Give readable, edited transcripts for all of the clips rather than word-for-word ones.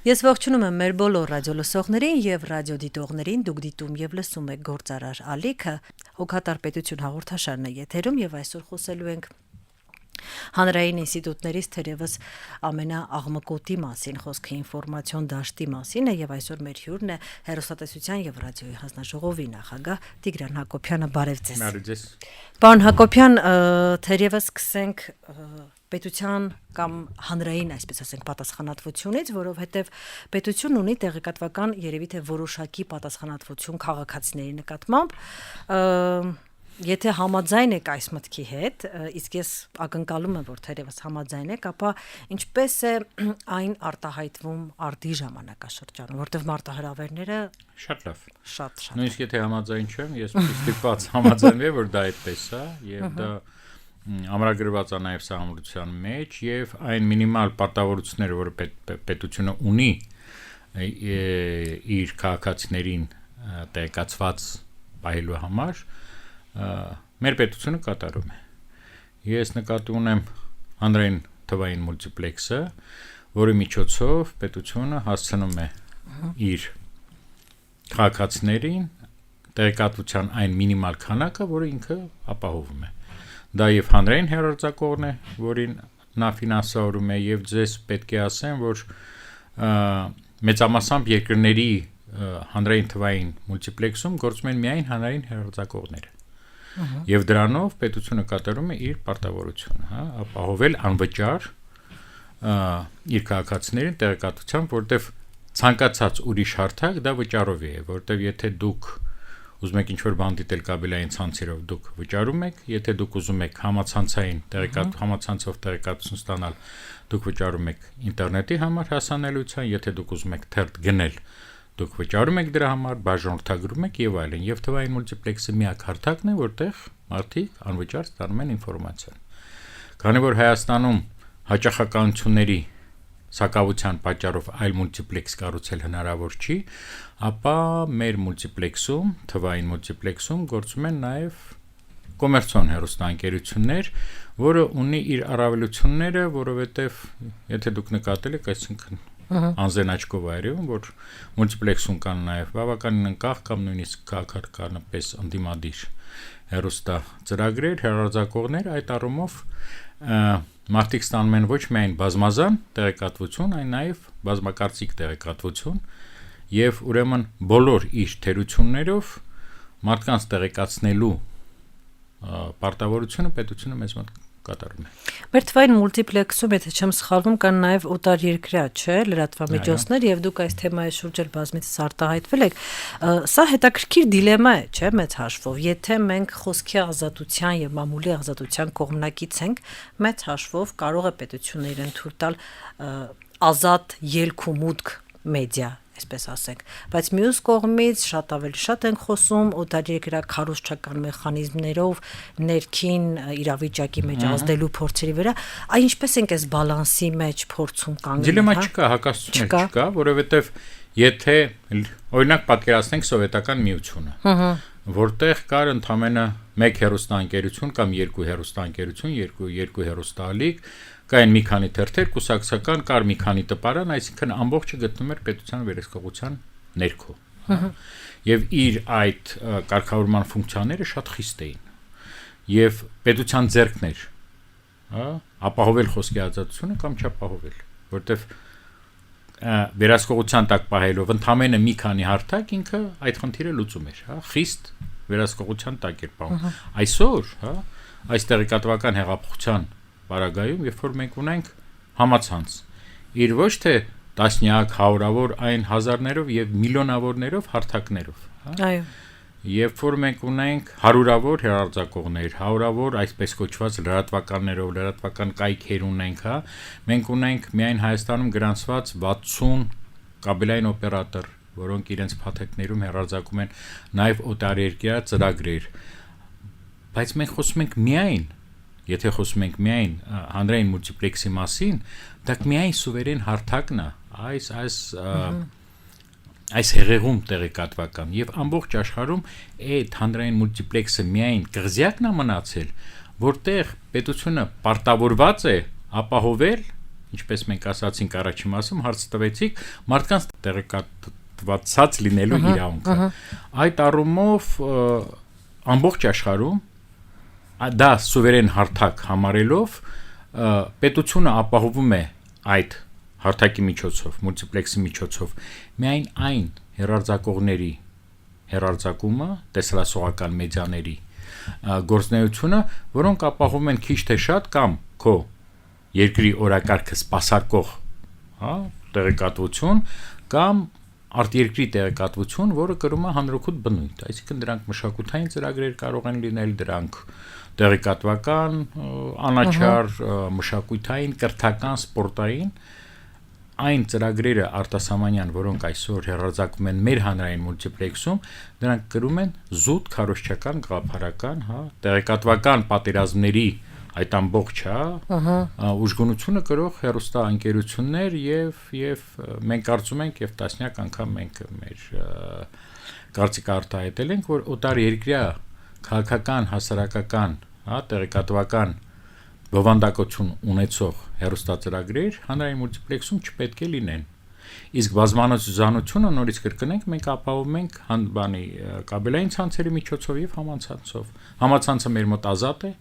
Ես ողջունում եմ մեր բոլոր ռադիոլսողներին եւ ռադիոդիտողներին, դուք դիտում եւ լսում եք Գործարար ալիքը, հոգատար պետություն հաղորդաշարն է եթերում եւ այսօր խոսելու ենք Հանրային ինստիտուտներից թերևս ամենաաղմկոտի մասին, խոսքը ինֆորմացիոն դաշտի մասին է եւ այսօր մեր հյուրն է Հեռուստատեսության եւ ռադիոյի հանձնաժողովի նախագահ Տիգրան Հակոբյանը, բարև ձեզ։ Պարոն Հակոբյան, թերևս սկսենք պետության կամ հանրային, այսպես ասենք, պատասխանատվությունից, որովհետև պետությունն ունի տեղեկատվական երևի թե որոշակի պատասխանատվություն քաղաքացիների նկատմամբ, եթե համաձայն եք այս մտքի հետ, իսկ ես ակնկալում եմ, որ թերևս համաձայն եք, ապա ինչպես է այն արտահայտվում արդի ժամանակաշրջանում, որտեղ մարտահրավերները շատ լավ։ Շատ։ Նույնիսկ եթե համաձայն չեմ, ես ստիպված համաձայնվի, որ դա այդպես է, եւ դա ամրագրված է նաև սահմանության մեջ եւ այն մինիմալ պարտավորությունները, որը պետությունը ունի իր քաղաքացիներին տեղեկացված պահելու համար, մեր պետությունը կատարում է։ Ես նկատի ունեմ հանրային թվային մուլտիպլեքսը, որի միջոցով պետությունը հասցնում է իր քաղաքացիներին տեղեկատվության այն մինիմալ քանակը, որը ինքը ապահովում է։ Դա եւ հանրային հեռարձակողն է, որին նա ֆինանսավորում է, եւ ձեզ պետք է ասեմ, որ մեծամասամբ երկրների հանրային թվային մուլտիպլեքսում գործում են միայն հանրային հեռարձակողները։ Եվ դրանով պետությունը կատարում է իր պարտավորությունը, ապահովել անվճար իր քաղաքացիներին տեղեկատվությամբ, որտեղ ցանկացած ուրիշ հարթակ դա վճարով է, որտեղ եթե դուք ուզում եք ինչ-որ բան դիտել կաբելային ցանցերով, դուք վճարում եք, եթե դուք ուզում եք համացանցային համացանցով տեղեկատվություն ստանալ, դուք վճարում եք ինտերնետի համար հասանելիության, եթե դուք ուզում եք թերթ գնել, դուք վճարում եք դրա համար, բաժանորդագրում եք եւ այլն, եւ թվային մուլտիպլեքսը միակ հարթակն է, որտեղ մարդիկ անվճար ստանում են ինֆորմացիան։ Քանի որ Հայաստանում հաճախականությունների սակավության պատճառով այլ մուլտիպլեքս կառուցել հնարավոր չի, ապա մեր մուլտիպլեքսում, թվային մուլտիպլեքսում գործում են նաև կոմերցիոն հեռուստաընկերություններ, որը ունի իր առավելությունները, որովհետև եթե դուք նկատել եք, այսինքն անզեն աչքով այրում, որ մուլտիպլեքսում կան նաև բավականին անկախ կամ նույնիսկ քաղաքականապես ընդդիմադիր հեռուստա ծրագրեր, հեռարձակողներ, այդ առումով մարդիկ ստանում են ոչ միայն բազմազան տեղեկատվություն, այլ նաև բազմակարծիք տեղեկատվություն եւ ուրեմն բոլոր իր թերություններով մարդկանց տեղեկացնելու պարտավորությունը պետությունը մեզ մոտ կատարում է։ Մեր թվային մուլտիպլեքսում, եթե չեմ սխալվում, կան նաև օտարերկրյա, չէ, լրատվամիջոցներ եւ դուք այս թեմայի շուրջ էլ բազմիցս արտահայտվել եք։ Սա հետաքրքիր դիլեմա է, չէ, մեծ հաշվով։ Եթե մենք խոսքի ազատության եւ մամուլի ազատության կողմնակից ենք, մեծ հաշվով կարող է պետությունը իրեն թույլ տալ ազատ ելք ու մուտք մեդիա, այսպես ասենք, բայց մյուս կողմից շատ ավելի շատ ենք խոսում օտարերկրյա քարոզչական մեխանիզմներով ներքին իրավիճակի մեջ ազդելու փորձերի վրա, այ ինչպես ենք այս բալանսի մեջ փորձում կանգնել։ Դիլեմա չկա, հակասություն չկա, որովհետև եթե օրինակ պատկերացնենք սովետական միությունը, որտեղ կար ընդամենը մեկ հեռուստաընկերություն կամ երկու հեռուստաընկերություն, երկու հեռուստաալիք, կային մի քանի թերթեր, կուսակցական, կար մի քանի տպարան, այսինքն ամբողջը գտնում էր պետության վերահսկողության ներքո։ Եվ իր այդ կարգավորման ֆունկցիաները շատ խիստ էին։ Եվ պետության ձեռքն էր, ապահովել խոսքի ազատությունը կամ չապահովել, որտեվ վերահսկողության տակ պահելով ընդամենը մի քանի հարթակ ինքը այդ խնդիրը լուծում էր, խիստ վերահսկողության տակ էր պահում։ Այսօր, այս տեղեկատվական հեղափոխության Բարագայում, երբ որ մենք ունենք համացանց, իր ոչ թե տասնյակ, հարյուրավոր, այն հազարներով եւ միլիոնավորներով հարթակներով, Այո։ Երբ որ մենք ունենք հարյուրավոր հեռարձակողներ, հարյուրավոր այսպես կոչված լրատվականներով, լրատվական կայքեր ունենք, մենք ունենք միայն Հայաստանում գրանցված 60 կաբելային օպերատոր, որոնք իրենց փաթեթներում հեռարձակում են նաեւ օտարերկրյա ծրագրեր, բայց մենք խոսում ենք միայն Եթե խոսում ենք միայն հանրային մուլտիպլեքսի մասին, դա միայն սուվերեն հարթակն է, այս հեղեղում տեղեկատվական եւ ամբողջ աշխարհում այդ հանրային մուլտիպլեքսը միայն կղզյակն է մնացել, որտեղ պետությունը պարտավորված է ապահովել ինչպես մենք ասացինք առաջին մասում, հարց տվեցիք մարդկանց տեղեկատվացած լինելու իրավունքը։ Այդ առումով ամբողջ աշխարհում դա սուվերեն հարթակ համարելով պետությունը ապահովում է այդ հարթակի միջոցով, մուլտիպլեքսի միջոցով միայն այն հեռարձակողների հեռարձակումը, տեսլասողական մեդիաների գործունեությունը, որոնք ապահովում են քիչ թե շատ կամ քո երկրի օրակարգը սպասարկող, տեղեկատվություն կամ արտերկրի տեղեկատվություն, որը կրում է հանրօգուտ բնույթ, այսինքն դրանք մշակութային ծրագրեր կարող են լինել, դրանք տեղեկատվական, անաչառ, մշակութային, կրթական, սպորտային, այն ծրագրերը արտասահմանյան, որոնք այսօր հեռարձակվում են մեր հանրային մուլտիպլեքսում, դրանք կրում են զուտ քարոզչական, գաղափարական, տեղեկատվական պատերազմների այդ ամբողջ ուժգնությունը կրող հեռուստաընկերություններ եւ մենք կարծում ենք եւ տասնյակ անգամ մենք մեր կարծիքը արտահայտել ենք, որ օտար երկրյա քաղաքական, հասարակական, տեղեկատվական բովանդակություն ունեցող հեռուստածրագրեր հանրային մուլտիպլեքսում չպետք է լինեն։ Իսկ բազմանոցությունը նորից կրկնենք, մենք ապահովում ենք կաբելային ցանցերի միջոցով եւ համացանցով։ Համացանցը մեր մոտ ազատ է,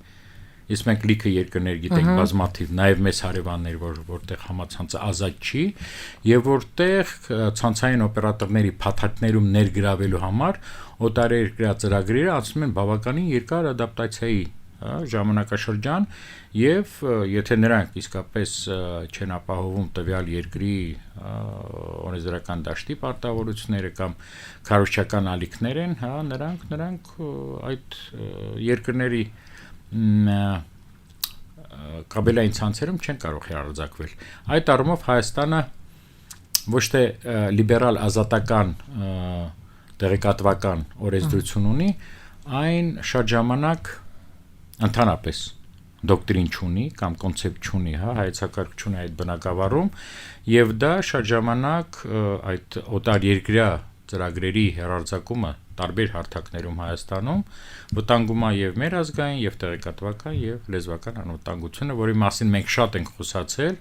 իսկ մենք լիքը երկրներ գիտենք բազմաթիվ, նաեւ մեծ հարևաններ, որտեղ համացանցը ազատ չի եւ որտեղ ցանցային օպերատորների փաթաթներում ներգրավելու համար օտարերկրյա ծրագրերը անցնում են բավականին երկար ադապտացիայի ժամանակաշրջան եւ եթե նրանք իսկապես չեն ապահովում տվյալ երկրի օրենսդրական դաշտի պարտավորությունները կամ քարոզչական ալիքներ են, նրանք այդ երկրների կաբելային ցանցերում չեն կարող հեռարձակվել։ Այդ առումով Հայաստանը ոչ թե լիբերալ ազատական տեղեկատվական օրենսդրություն ունի, այն շատ ժամանակ ընդհանրապես դոկտրին չունի կամ կոնցեպտ չունի, հայեցակարգ չունի այդ բնակավարում եւ դա շատ ժամանակ այդ օտար երկրյա ծրագրերի հեռարձակումը տարբեր հարթակներում Հայաստանում վտանգում է եւ մեր ազգային եւ տեղեկատվական եւ լեզվական անվտանգությունը, որի մասին մենք շատ ենք խոսացել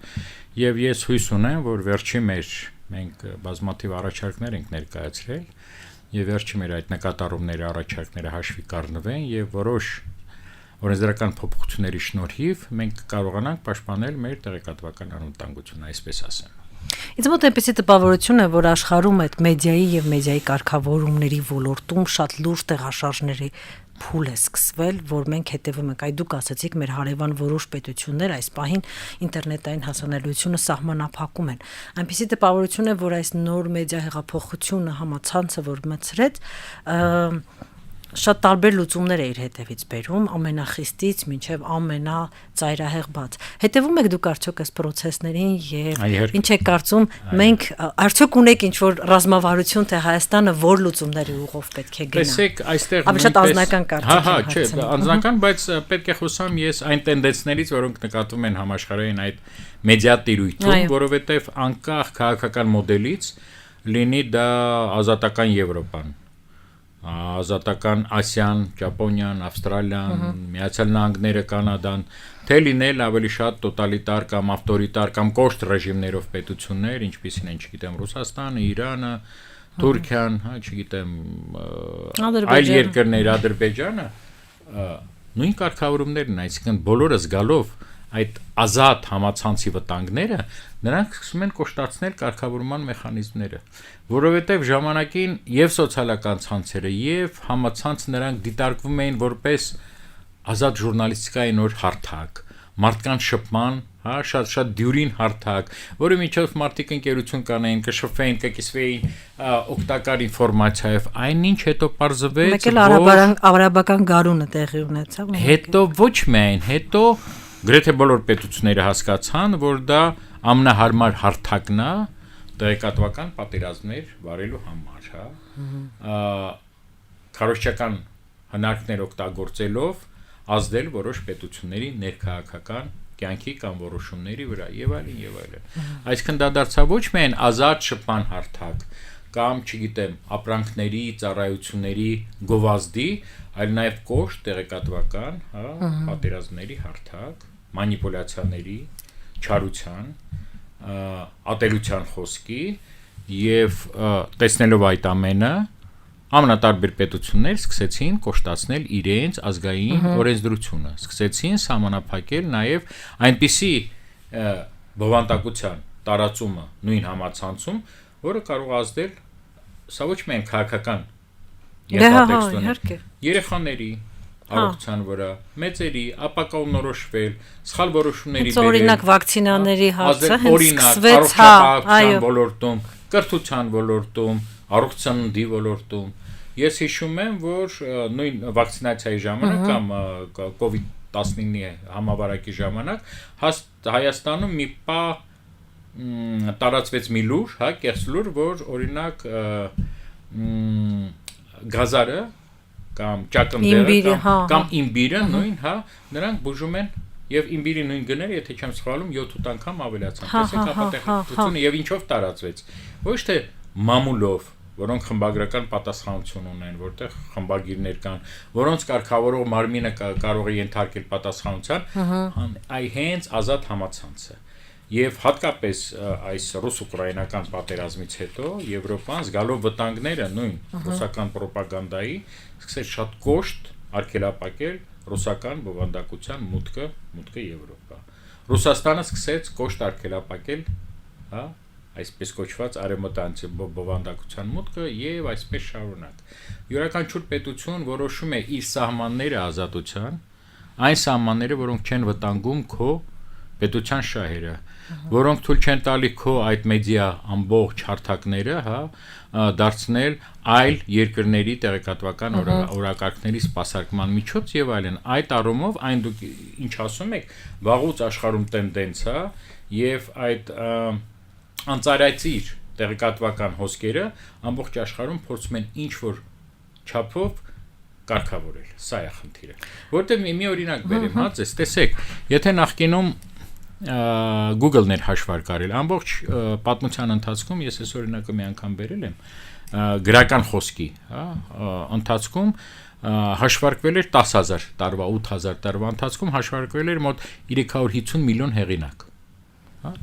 եւ ես հույս ունեմ, որ վերջի մենք բազմաթիվ առաջարկներ ենք ներկայացրել եւ վերջի մեր այդ նկատառումների առաջարկները հաշվի կառնվեն եւ որոշ օրենսդրական փոփոխությունների շնորհիվ մենք կարողանանք պաշտպանել մեր տեղեկատվական անվտանգությունը, այսպես ասեմ։ Ինձ մոտ այնպեսի տպավորություն է, որ աշխարհում այդ մեդիայի եւ մեդիայի կարգավորումների ոլորտում շատ լուրջ տեղաշարժների փուլ է սկսվել, որ մենք հետևում ենք։ Այ դուք ասացիք, մեր հարևան որոշ պետություններ այս պահին ինտերնետային հասանելիությունը սահմանափակում են։ Այնպեսի տպավորություն է, որ այս նոր մեդիա հեղափոխությունը, համացանցը, որ մցրեց, շատ տարբեր լուծումներ է իր հետևից բերում, ամենախիստից մինչև ամենածայրահեղ բաց։ Հետևում եք դուք արդյոք այս process-ներին եւ ինչ եք կարծում, մենք արդյոք ունենք ինչ-որ ռազմավարություն, թե Հայաստանը որ լուծումների ուղով պետք է գնա։ Տեսեք, այստեղ ավելի շատ անձնական կարծիք։ չէ, անձնական, բայց պետք է խոսամ ես այն տենդենսներից, որոնք նկատվում են համաշխարհային այդ մեդիա տիրույթում, որովհետեւ անկախ քաղաքական մոդելից լինի դա ազատական Եվրոպան, ազատական Ասիան, Ճապոնիան, Ավստրալիան, Միացյալ Նահանգները, Կանադան, թե լինել ավելի շատ տոտալիտար կամ ավտորիտար կամ կոշտ ռեժիմներով պետություններ, ինչպիսին են, չգիտեմ, Ռուսաստանը, Իրանը, Թուրքիան, չգիտեմ, այլ երկրներ, Ադրբեջանը, նույն կարգավորումներն են, այսինքն բոլորը զգալով այդ ազատ համացանցի վտանգները, նրանք սկսում են կոշտացնել կարգավորման մեխանիզմները, որովհետև ժամանակին եւ սոցիալական ցանցերը եւ համացանց նրանք դիտարկվում էին որպես ազատ ժուրնալիստիկայի նոր հարթակ, մարդկանց շփման, շատ դյուրին հարթակ, որի միջով մարդիկ ընկերություն կանեին, կշփվեին, կկիսվեին օգտակար ինֆորմացիայով, այնինչ հետո պարզվեց, մեկ էլ արաբական գարունը տեղի ունեցավ, հետո ոչ միայն, հետո գրեթե բոլոր պետությունները հասկացան, որ դա ամենահարմար հարթակն է տեղեկատվական պատերազմներ վարելու համար, քարոզչական հնարքներ օգտագործելով ազդել որոշ պետությունների ներքաղաքական կյանքի կամ որոշումների վրա եւ այլն։ Այսինքն դա դարձավ ոչ միայն ազատ շփման հարթակ կամ, չգիտեմ, ապրանքների, ծառայությունների գովազդի, այլ նաեւ կոշտ տեղեկատվական, պատերազմների հարթակ, մանիպուլյացիաների, չարության ատելության խոսքի եւ տեսնելով այդ ամենը ամենատարբեր պետություններ սկսեցին կոշտացնել իրենց ազգային օրենսդրությունը, սկսեցին սահմանափակել նաև այնպիսի բովանդակության տարածումը նույն համացանցում, որը կարող ազդել սա ոչ միայն քաղաքական իհարկե երեխաների առողջության վրա, մեծերի, ապակաունորոշվել, սխալ որոշումների բերել, օրինակ վակցինաների հարցը հենց սկսվեց, առողջապահության ոլորտում, կրթության ոլորտում, առողջապահության ոլորտում Ես հիշում եմ, որ նույն վակցինացիայի ժամանակ կամ COVID-19-ի համավարակի ժամանակ Հայաստանում մի պա տարածվեց մի լուր, կեղծ լուր, որ օրինակ գազարը կամ ճակնդերը կամ իմբիրը նույն, նրանք բուժում են եւ իմբիրի նույն գները, եթե չեմ սխալվում, 7-8 անգամ ավելացան։ Տեսեք ապատեղեկությունը եւ ինչով տարածվեց։ Ոչ թե մամուլով որոնք խմբագրական պատասխանատվություն ունեն, որտեղ խմբագիրներ կան, որոնց կարգավորող մարմինը կարող է ենթարկել պատասխանատվության, այ հենց ազատ համացանցը։ Եվ հատկապես այս ռուս-ուկրաինական պատերազմից հետո Եվրոպան զգալով վտանգները նույն ռուսական ռոպագանդայի սկսեց շատ կոշտ արգելապակել ռուսական բովանդակության մուտքը Եվրոպա։ Ռուսաստանը սկսեց կոշտ արգելապակել, այսպես կոչված արևմտյան բովանդակության մուտքը եւ այսպես շարունակ։ Յուրաքանչյուր պետություն որոշում է իր սահմանները ազատության, այն սահմանները, որոնք չեն վտանգում քո պետության շահերը, որոնք թույլ չեն տալի քո այդ մեդիա ամբողջ հարթակները, դարձնել այլ երկրների տեղեկատվական օրակարգների սպասարկման միջոց եւ այլն։ Այդ առումով այն դուք ինչ ասում եք, վաղուց աշխարհում տենդենց է եւ այդ անծայրածիր տեղեկատվական հոսքերը ամբողջ աշխարհում փորձում են ինչ որ չափով կարգավորել։ Սա է խնդիրը։ Որտեղ մի օրինակ բերեմ, ձեզ տեսեք, եթե նախկինում Google-ներ հաշվարկ արել, ամբողջ պատմության ընթացքում ես այս օրինակը մի անգամ բերել եմ, գրական խոսքի, ընթացքում հաշվարկվել էր 10,000 տարվա, 8,000 տարվա ընթացքում հաշվարկվել էր մոտ 350 միլիոն հեղինակ,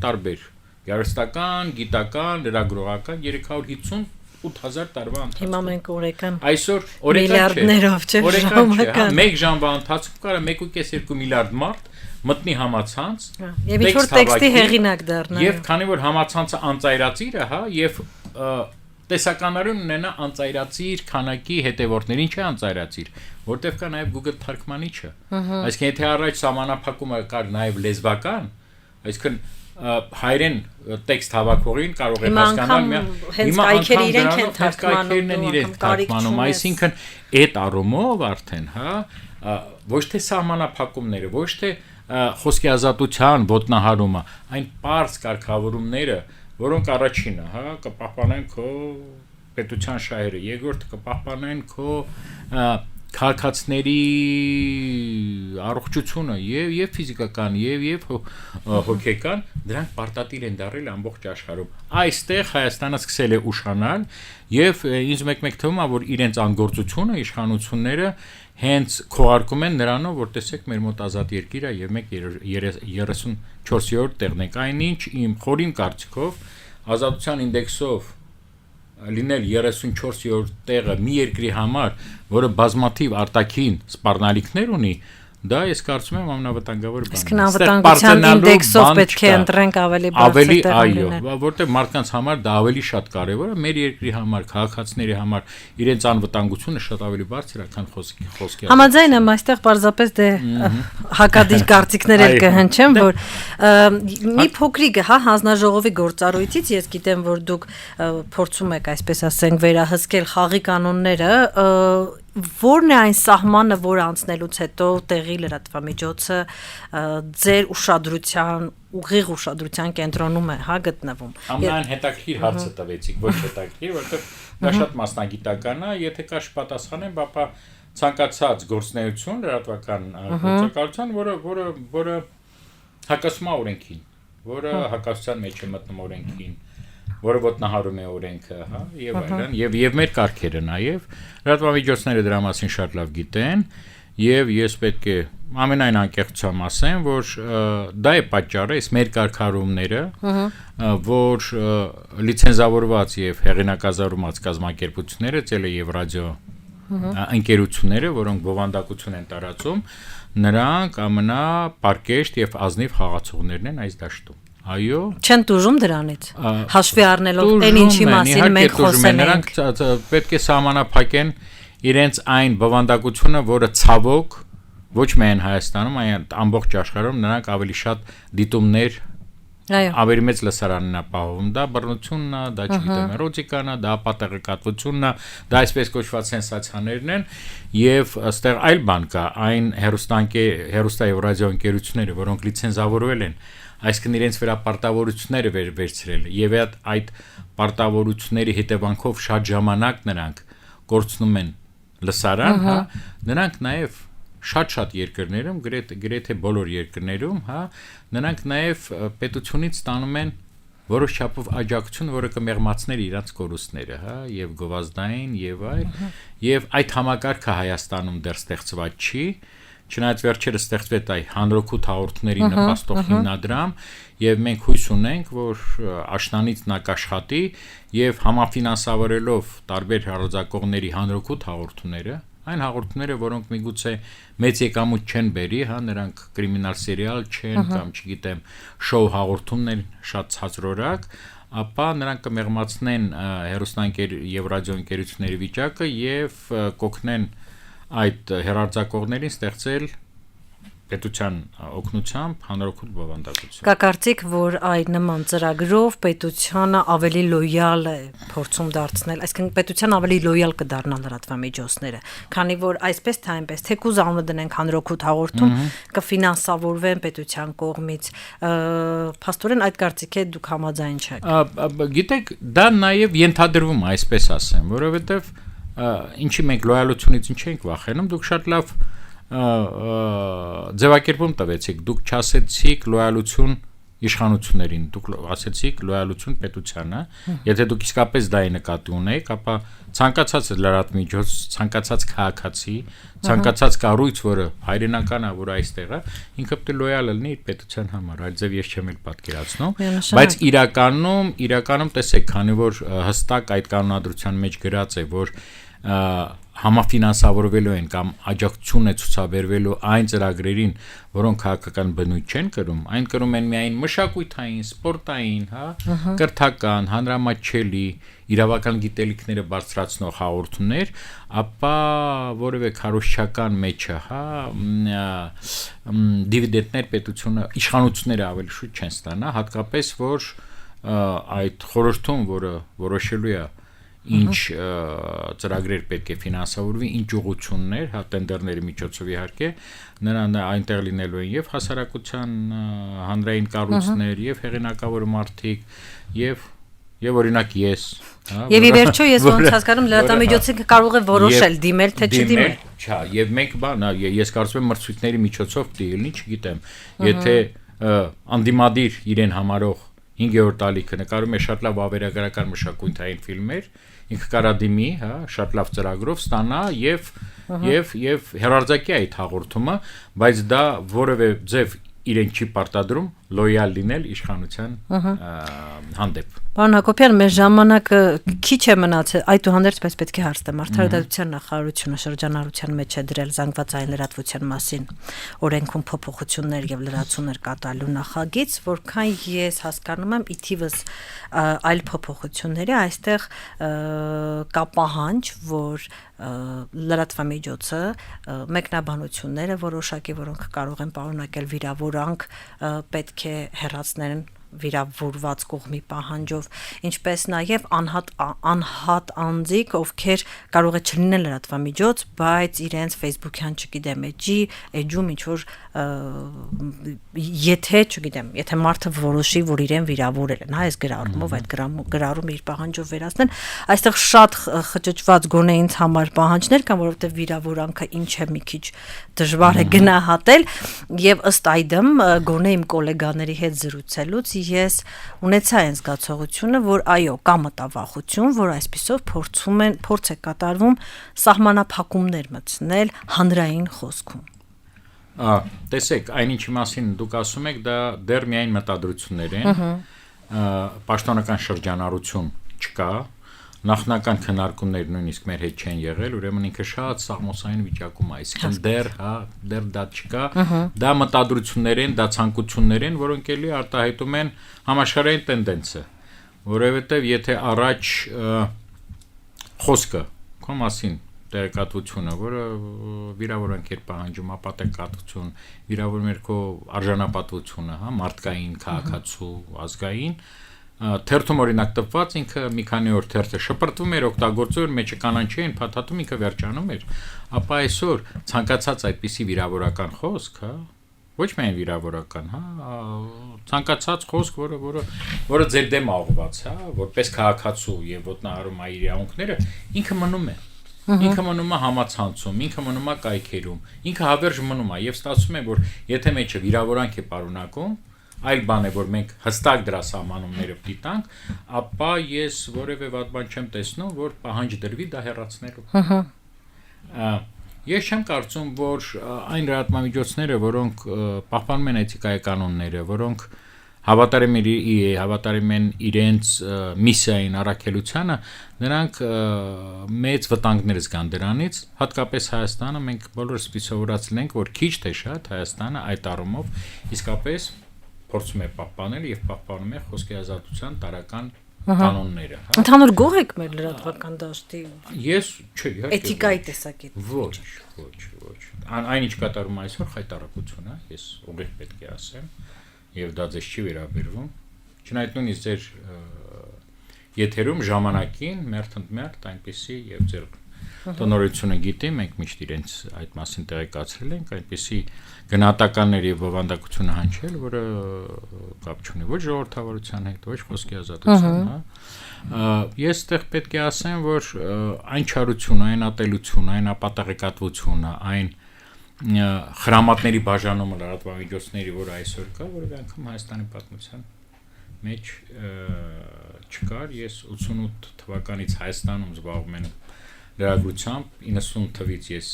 տարբեր Գարստական, գիտական, լրագրողական 358,000 տարվա ընթացքում։ Հիմա մենք օրեկան այսօր միլիարդներով չէ, ժամական։ Մեկ ժամվա ընթացքում կարա 1.5-2 միլիարդ մարդ մտնի համացանց, եւ ինչ որ տեքստի հեղինակ դառնա։ Եվ քանի որ համացանցը անծայրածիր է, եւ տեսականորեն ունենա անծայրածիր քանակի հետևորդներին չէ անծայրածիր, որտեղ կա նաեւ Google թարգմանիչը։ Այսինքն եթե առաջ սահմանափակումը կար նաեւ լեզվական, այսինքն հայերեն տեքստ հավաքողին կարող է հասկանալ հիմա կայքերը իրենք են թարգմանում, այսինքն այդ առումով արդեն, ոչ թե սահմանափակումները, ոչ թե խոսքի ազատության ոտնահարումը, այն պարզ կարգավորումները, որոնք առաջինը, կպահպանեն քո պետության շահերը, երկրորդը կպահպանեն քո քաղաքացիների առողջությունը եւ ֆիզիկական եւ հոգեկան, դրանք պարտադիր են դարել ամբողջ աշխարհում։ Այստեղ Հայաստանը սկսել է ուշանալ եւ ինձ մեկ թվում է, որ իրենց անգործությունը, իշխանությունները հենց քողարկում են նրանով, որ տեսեք մեր մոտ ազատ երկիր է եւ մենք 34-րդ տեղն ենք, այնինչ իմ խորին կարծիքով ազատության ինդեքսով լինել 34-րդ տեղը մի երկրի համար, որը բազմաթիվ արտաքին սպառնալիքներ ունի, դա ես կարծում եմ ամենավտանգավոր բանն է։ Իսկ անվտանգության ինդեքսով պետք է ընտրենք ավելի բարձր տեղը, որտեղ մարդկանց համար դա ավելի շատ կարևոր է, մեր երկրի համար, քաղաքացիների համար իրենց անվտանգությունը շատ ավելի բարձր է, քան խոսքի։ Համաձայն եմ, այստեղ պարզապես դե հակադիր կարծիքներ էլ կհնչեն, որ մի փոքրիկ հանձնաժողովի գործառույթից ես գիտեմ, որ դուք փորձում եք, այսպես ասենք, վերահսկել խաղի կանոնները, որն է այն սահմանը, որ անցնելուց հետո տեղի լրատվամիջոցը ձեր ուշադրության, ուղիղ ուշադրության կենտրոնում է, գտնվում։ Ամենայն հետաքրքիր հարցը տվեցիք, ոչ հետաքրքիր, որովհետև դա շատ մասնագիտական է, եթե կա պատասխանեմ, ապա ցանկացած գործունեություն լրատվական գործակալության, որը հակասում է օրենքին, որը հակասության մեջ է մտնում օրենքին, որը ոտնահարում է օրենքը, եւ այլն, եւ մեր կարգերը նաեւ լրատվամիջոցները դրա մասին շատ լավ գիտեն, եւ ես պետք է ամենայն անկեղծությամբ ասեմ, որ դա է պատճառը, այս մեր կարգառումները, որ լիցենզավորված եւ հեղինակազարդված կազմակերպությունները, տելե եւ ռադիո ընկերությունները, որոնք բովանդակություն են տարածում, նրանք ամենապարկեշտ եւ ազնիվ խաղացողներն են այս դաշտում։ Այո, չեն տուժում դրանից։ Հաշվի առնելով այն ինչի մասին մենք խոսել ենք։ Նրանք պետք է սահմանափակեն իրենց այն բովանդակությունը, որը ցավոք ոչ միայն Հայաստանում, այլ ամբողջ աշխարհում նրանք ավելի շատ դիտումներ ավելի մեծ լսարանն է ապահովում, դա բռնությունն է, դա չգիտեմ, էրոտիկան է, դա պատեղեկատվությունն է, դա այսպես կոչված սենսացիաներն են, եւ այստեղ այլ բան կա, այն հեռուստա եւ ռադիո ընկերությունները, որոնք լիցենզավորվել են, այսինքն իրենց վրա պարտավորությունները վերցրել եւ այդ պարտավորությունների հետևանքով շատ ժամանակ նրանք կորցնում են լսարան, հա, նրանք նաեւ շատ երկրներում, գրեթե բոլոր երկրներում, հա, նրանք նաև պետությունից ստանում են որոշ չափով աջակցություն, որը կմեղմացներ իրաց կորուստները, հա, եւ գովազդային եւ այլ, եւ այդ համակարգը Հայաստանում դեռ ստեղծված չի, չնայած վերջերս ստեղծվեց այ հանրօգուտ հաղորդումների նպաստող հիմնադրամ, եւ մենք հույս ունենք, որ աշնանից նա կաշխատի եւ համաֆինանսավորելով տարբեր հառաձակողների հանրօգուտ հաղորդումները, այն հաղորդումները, որոնք միգուցե մեծ եկամուտ չեն բերի, հա, նրանք կրիմինալ սերիալ չեն կամ չգիտեմ, շոու հաղորդումներ շատ ցածրորակ, ապա նրանք կմեղմացնեն հեռուստաընկեր եւ ռադիոընկերությունների վիճակը եւ կօգնեն այդ հեռարձակողներին ստեղծել պետության օգնությամբ հանրօգուտ բովանդակություն։ Կա կարծիք, որ այդ նման ծրագրով պետությանը ավելի լոյալ է փորձում դարձնել, այսինքն պետության ավելի լոյալ կդառնան լրատվամիջոցները, քանի որ այսպես թե այնպես թեկուզ անունը դնենք հանրօգուտ հաղորդում, կֆինանսավորվեն պետության կողմից։ Փաստորեն այդ կարծիքի հետ դուք համաձայն չեք։ Գիտեք, դա նաև ենթադրվում է, այսպես ասեմ, որովհետև ինչի մենք լոյալությունից չենք վախենում, դուք շատ լավ ձևակերպում տվեցիք, դուք չասեցիք լոյալություն իշխանություններին, դուք ասեցիք լոյալություն պետությանը, եթե դուք իսկապես դա նկատի ունեք, ապա ցանկացած լրատվամիջոց, ցանկացած քաղաքացի, ցանկացած կառույց, որը հայրենական է, որ այստեղ է, ինքը պետք է լոյալ լինի իր պետության համար, այլ ձև ես չեմ էլ պատկերացնում, բայց իրականում տեսեք, քանի որ հստակ այդ կանոնադրության մեջ գրած է, որ համաֆինանսավորվելու են կամ աջակցություն է ցուցաբերվելու այն ծրագրերին, որոնք քաղաքական բնույթ չեն կրում, այն կրում են միայն մշակութային, սպորտային, հա, կրթական, հանրամատչելի, իրավական գիտելիքները բարձրացնող հաղորդումներ, ապա որևէ քարոզչական մեջը, հա, դիվիդենտներ պետությունը, իշխանությունները ավելի շուտ չեն ստանա, հատկապես որ այդ խորհրդում, որը որոշելու է ինչ ծրագրեր պետք է ֆինանսավորվի, ինչ ուղղություններ, հա, տենդերների միջոցով իհարկե, նրան այնտեղ լինելու են եւ հասարակության հանրային կառույցներ, եւ հեղինակավոր մարդիկ, եւ օրինակ ես, հա, եւ ի վերջո ես ոնց հասկանում լրատվամիջոցը կարող է որոշել դիմել թե չդիմել, չէ, եւ մենք բան, ես կարծում եմ մրցույթների միջոցով դիլնի, չգիտեմ, եթե անդիմադիր իրեն համարող 5-րդ տալիքը նկարում է շատ լավ ավերագրական մշակութային ֆիլմեր, ինքը կարա դիմի, հա, շատ լավ ծրագրով ստանա եւ հեռարձակի այդ հաղորդումը, բայց դա որևէ ձև իրեն չի պարտադրում լոյալ լինել իշխանության հանդեպ։ Պարոն Հակոբյան, մեր ժամանակը քիչ է մնացել, այդուհանդերձ պետք է հարց տամ, Արդարադատության նախարարությունը շրջանառության մեջ է դրել զանգվածային լրատվության մասին օրենքում փոփոխություններ եւ լրացումներ կատարելու նախագիծ, որքան ես հասկանում եմ, ի թիվս այլ փոփոխությունների այստեղ կա պահանջ, որ լրատվամիջոցը մեկնաբանությունները որոշակի, որոնք կարող են պարունակել վիրավորանք, պետք է հեռացնեն վիրավորված կողմի պահանջով, ինչպես նաև անհատ անձիկ, ովքեր կարող է չլինեն լրատվամիջոց, բայց իրենց Facebook-յան, չգիտեմ, էջում ինչ որ եթե մարդը որոշի, որ իրեն վիրավորել են, հա, այս գրառումով այդ գրառումը իր պահանջով վերացնեն, այստեղ շատ խճճված գոնե ինձ համար պահանջներ կան, որովհետև վիրավորանքը ինչ է մի քիչ դժվար է գնահատել, եւ ըստ այդմ գոնե իմ գոլեգաների հետ զրուցելուց ես ունեցա այն զգացողությունը, որ այո, կա մտավախություն, որ այսպիսով փորձ է կատարվում սահմանափակումներ մտցնել հանրային խոսքում։ Տեսեք, այնինչի մասին դուք ասում եք, դա դեռ միայն մտադրություններ են, պաշտոնական շրջանառություն չկա, նախնական քննարկումներ նույնիսկ մեր հետ չեն եղել, ուրեմն ինքը շատ սաղմոսային վիճակում է, այսինքն դեռ դա չկա, դա մտադրություններ են, դա ցանկություններ են, որոնք էլի արտահայտում են համաշխարհային տենդենսը, որովհետև եթե առաջ խոսքը քո մասին տեղեկատվությունը, որը վիրավորանք էր պահանջում, ապատեկատվություն, վիրավորում էր քո արժանապատվությունը, մարդկային, քաղաքացու, ազգային, թերթում օրինակ տպված ինքը մի քանի օր թերթը շպրտվում էր, օգտագործում էր, մեջը կանանչի էին, փաթաթում ինքը վերջանում էր, ապա այսօր ցանկացած այդպիսի վիրավորական խոսք, ոչ միայն վիրավորական, ցանկացած խոսք, որը ձեր դեմ աղված, որպես քաղաքացու եւ ոտնահարում իր իրավունքները, ինքը մնում է։ Ինքը մնում է համացանցում, ինքը մնում է կայքերում, ինքը հավերժ մնում է եւ ստացվում է, որ եթե մեջը վիրավորանք է պարունակում, այլ բան է, որ մենք հստակ դրա սահմանումները դիտանք, ապա ես որևէ վատ բան չեմ տեսնում, որ պահանջ դրվի դա հեռացնելու։ Ես չեմ կարծում, որ այն լրատվամիջոցները, որոնք պահպանում են էթիկայի կանոնները, որոնք հավատարիմ են իրենց միսիային առաքելությանը, նրանք մեծ վտանգներ զգան դրանից, հատկապես Հայաստանը, մենք բոլորս սովորացել ենք, որ քիչ թե շատ Հայաստանը այդ առումով իսկապես փորձում է պահպանել եւ պահպանում է խոսքի ազատության տարրական կանոնները։ Ընդհանուր գոհ եք մեր լրատվական դաշտի։ Ես չէ, էթիկայի տեսակետից։ Ոչ։ Այն ինչ կատարում այսօր խայտարակություն է, ես ուղիղ պետք է ասեմ, եւ դա ձեզ չի վերաբերվում։ Չնայած նույնիսկ ձեր եթերում ժամանակին մերթ այնպեսի եւ ձեր տնօրինությունը գիտի, մենք միշտ իրենց այդ մասին տեղեկացրել ենք, այնպեսի գնահատականներ եւ բովանդակությունը հնչել, որը կապ չունի ոչ ժողովրդավարության հետ, ոչ խոսքի ազատության, Ես այդտեղ պետք է ասեմ, որ այն չարությունը, այն ատելությունը, այն ապատեղեկատվությունը, այն խրամատների բաժանումը լրատվամիջոցների, որ այսօր կա, որը անգամ Հայաստանի պատմության մեջ չկար։ Ես 88 թվականից Հայաստանում զբաղվում եմ լրագրությամբ, 90 թվականից ես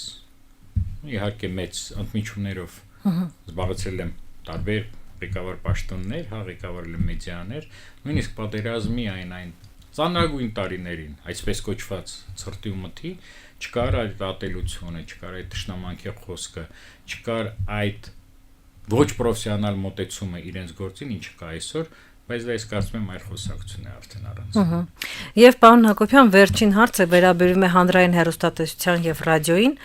իհարկե մեծ ընդմիջումներով զբաղեցրել եմ տարբեր ղեկավար պաշտոններ, ղեկավարել եմ մեդիաներ, նույնիսկ պատերազմի այն ծանրագույն տարիներին, այսպես կոչված ցրտի ու մթի, չկար այդ ատելությունը, չկար այդ թշնամանքի խոսքը, չկար այդ ոչ պրոֆեսիոնալ մոտեցումը իրենց գործին, ինչը կա այսօր, բայց դա ես կարծում եմ այլ խոսակցություն է արդեն առանց։ Եվ պարոն Հակոբյան, վերջին հարցը վերաբերում է հանրային հեռուստատեսության եւ ռադիոյին,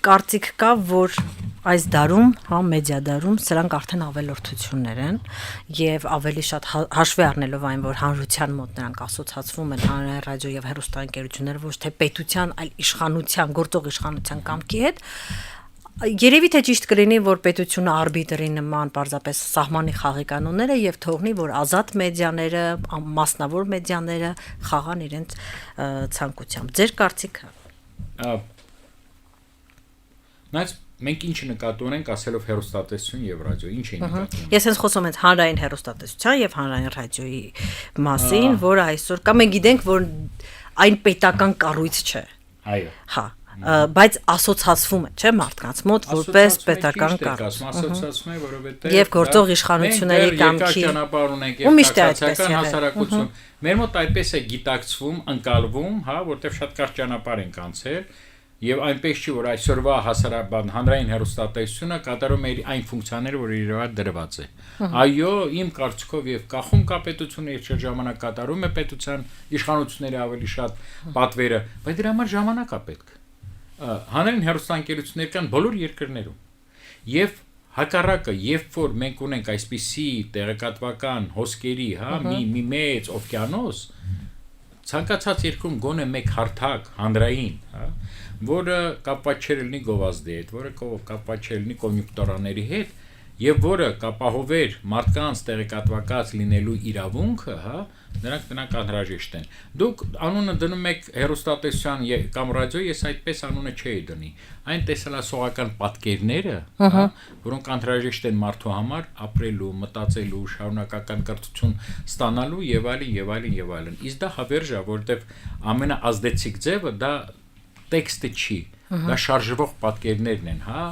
կարծիք կա, որ այս դարում, մեդիա դարում, սրանք արդեն ավելորդություններ են եւ ավելի շատ հաշվի առնելով այն, որ հանրության մոտ նրանք ասոցացվում են հանրային ռադիո եւ հեռուստաընկերությունները ոչ թե պետության, այլ իշխանության, գործող իշխանության կամքի հետ, երևի թե ճիշտ կլինի, որ պետությունը արբիտրի նման պարզապես սահմանի խաղի կանոնները եւ թողնի, որ ազատ մեդիաները, մասնավոր մեդիաները խաղան իրենց ցանկությամբ։ Ձեր կարծիքը։ Նայած մենք ինչ նկատի ունենք ասելով հեռուստատեսություն եւ ռադիո, ինչ են նկատում։ Ես հենց խոսում եմ հանրային հեռուստատեսության եւ հանրային ռադիոյի մասին, որը այսօր կամ մենք գիտենք, որ այն պետական կառույց չէ։ Այո։ Հա, բայց ասոցացվում է, չէ՞, մարդկանց մոտ որպես պետական կառույց։ Ասոցացվում է, որովհետեւ եւ գործող իշխանությունների կամքի ճանապարհ ունենք եւ քաղաքացիական հասարակություն։ Մեր մոտ այդպես է գիտակցվում, ընկալվում, որտեղ շատ կարճ ճանապարհ ենք անցել եւ այնպես չի, որ այսօրվա հասարակական հանրային հեռուստատեսությունը կատարում է այն ֆունկցիաները, որ իրավաբար դրված է։ Այո, իմ կարծիքով եւ կախում կա պետությունը իր ժամանակ կատարում է պետության իշխանությունների ավելի շատ պատվերը, բայց դրա համար ժամանակ է պետք։ Հանրային հեռուստաընկերություններ կան բոլոր երկրներում եւ հակառակը, երբ որ մենք ունենք այսպիսի տեղեկատվական հոսքերի, մի մեծ օվկիանոս, ցանկացած երկրում գոնե մեկ հարթակ հանրային, որը կապված չէ լինի գովազդի հետ, որը կապված չէ լինի կոնյունկտուրաների հետ, եւ որը կապահովեր մարդկանց տեղեկատվակած լինելու իրավունքը, հա, նրանք անհրաժեշտ են։ Դուք անունը դնում եք հեռուստատեսության կամ ռադիո, ես այդպես անունը չէի դնի։ Այն տեսալասողական պատկերները, հա, որոնք անհրաժեշտ են մարդու համար ապրելու, մտածելու, շարունակական կրթություն ստանալու եւ այլն։ Իսկ դա հավերժ է, որովհետեւ ամենաազդեցիկ ձևը դա տեքստը չի, դա շարժվող պատկերներն են, հա,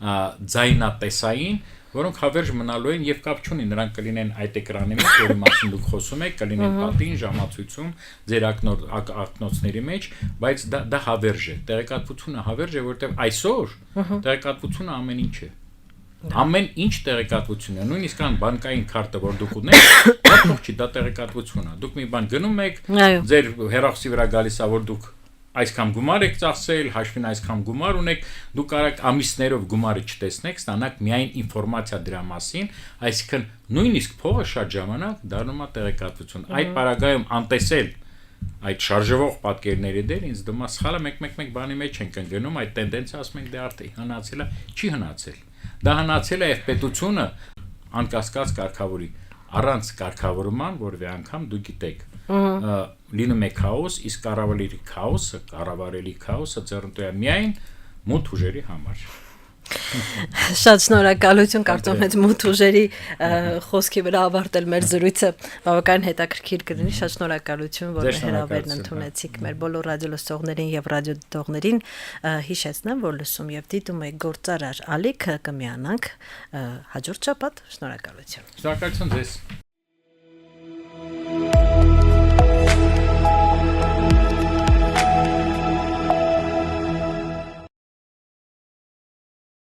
ձայնատեսային, որոնք հավերժ մնալու են եւ կապ չունի, նրանք կլինեն այդ էկրանի մեջ, որի մասին դուք խոսում եք, կլինեն պատին, ժամացույցում, ձեր ակնոցների մեջ, բայց դա հավերժ է, տեղեկատվությունը հավերժ է, որովհետեւ այսօր տեղեկատվությունը ամեն ինչ է։ Ամեն ինչ տեղեկատվություն է, նույնիսկ այն բանկային քարտը, որ դուք ունեք, դա փող չի, դա տեղեկատվություն է։ Դուք մի բան գնում եք, ձեր հեռախոսի վրա գալիս է, որ դուք այսքան գումար եք ծախսել, հաշվին այսքան գումար ունեք, դուք կարաք ամիսներով գումարը չտեսնեք, ստանաք միայն ինֆորմացիա դրա մասին, այսինքն նույնիսկ փողը շատ ժամանակ դառնում է տեղեկատվություն։ Այդ պարագայում անտեսել այդ շարժվող պատկերների դեր ինձ դու սխալը մեկ բանի մեջ ենք ընկնում, այդ տենդենսը ասում ենք դե արդեն հնացել է, չի հնացել։ Դա հնացել է եւ պետությունը անկասկած կարգավորի առանց կարգավորման որևէ անգամ դու գիտեք լինում է քաոս, իսկ կառավարելի քաոսը ձեռնտու է միայն մութ ուժերի համար։ Շատ շնորհակալություն, կարծում եմ մութ ուժերի խոսքի վրա ավարտել մեր զրույցը բավական հետաքրքիր կլինի, շատ շնորհակալություն, որ հրավերն ընդունեցիք մեր բոլոր ռադիոլսողներին եւ ռադիոդիտողներին, հիշեցնեմ, որ լսում եւ դիտում եք Գործարար ալիք, կմիանանք հաջորդ շաբաթ, շնորհակալություն։ Շնորհակալություն ձեզ։